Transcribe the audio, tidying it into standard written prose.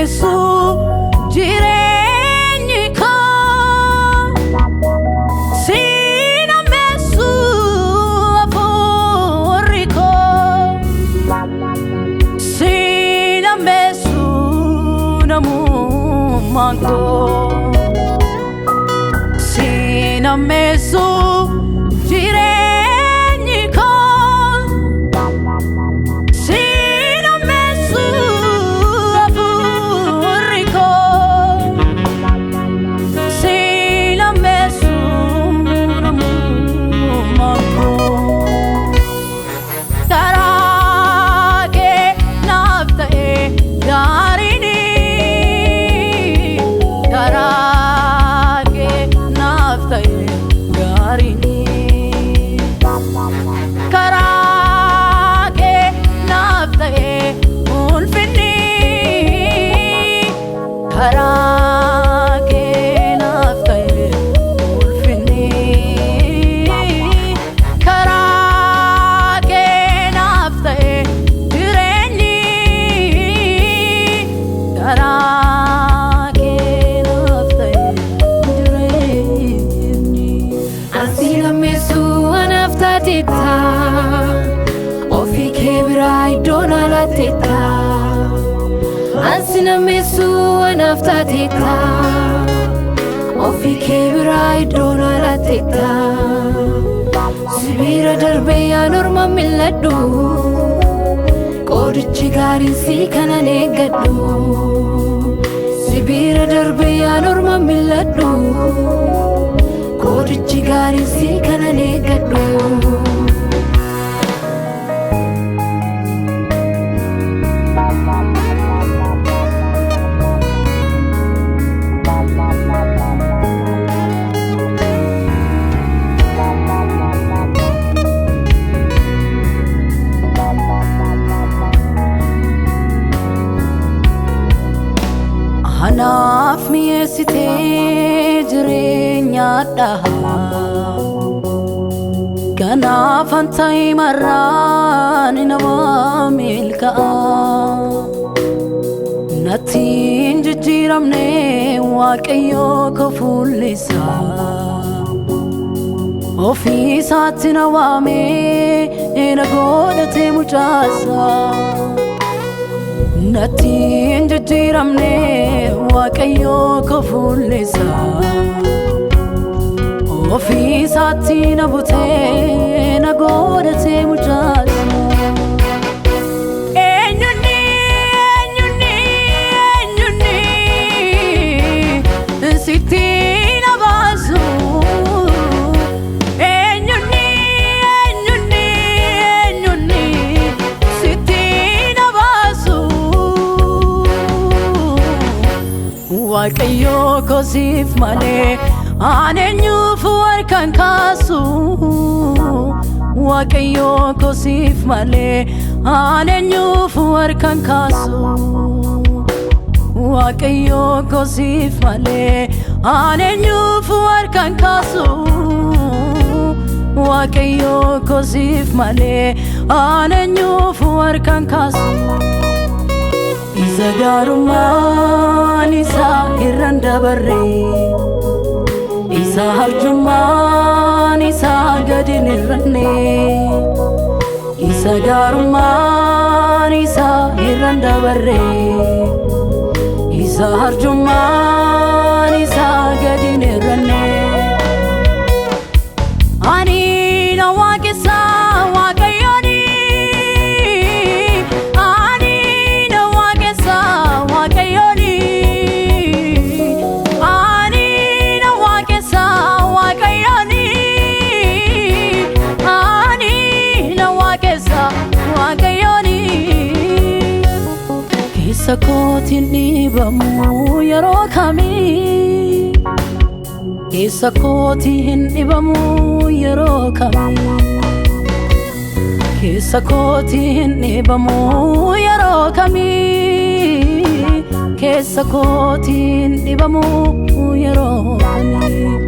mesu jireenyiko sina mesu afuriko sina mesu namumango sina mesu jireenyiko sina mesu afuriko sina mesu namumango karake naftae yarini karake naftae yarini karake naftae ulfini karake naftae ulfini karake naftae jireenyi karake naftae jireenyi Asina mesu anaftatita Ofi kebrai dona latita Asina mesu anaftatita Ofi kebrai dona latita Sibira darbe ya norma milladu Qodichi garin si kana negadu Sibira darbe ya norma milladu Qodichi garin si kana negadu Hanaaf mi'eessitee jireenya dhaha kanaaf anta'e marraan nama milka'a natti hin jijjiiramne Waaqayyoo ko fuullisa ofii isaatti na waamee na godhatee mucaasa natti hin jijjiiramne Waaqayyoo ko fuullisa ofii isaatti na butee na godhatee mucaasa eenyuuni sitti na baasu eenyuuni sitti na baasu Waaqayyoo ko siif malee aan eenyuuf harkaan kaasu Waaqayyoo ko siif malee aan eenyuuf harkaan kaasu Waaqayyoo ko siif malee aan eenyuuf harkaan kaasu Waaqayyoo ko siif malee aan eenyuuf harkaan kaasu Isa gaarummaan isaa irraan dabarre Isa arjummaan isaa gadi hin hir'anne Isa gaarummaan isaa irraan dabarre Isa arjummaan isaa gadi hin hir'anne Ani na waaqessa Waaqayyooni Ani na waaqessa Waaqayyooni Ani na waaqessa Waaqayyooni Ani na waaqessa Waaqayyooni Keessa kootiin dhiibamu yeroo kamii Keessa kootiin dhiibamu yeroo kamii Keessa kootiin dhiibamu yeroo kamii Keessa kootiin dhiibamu yeroo kamii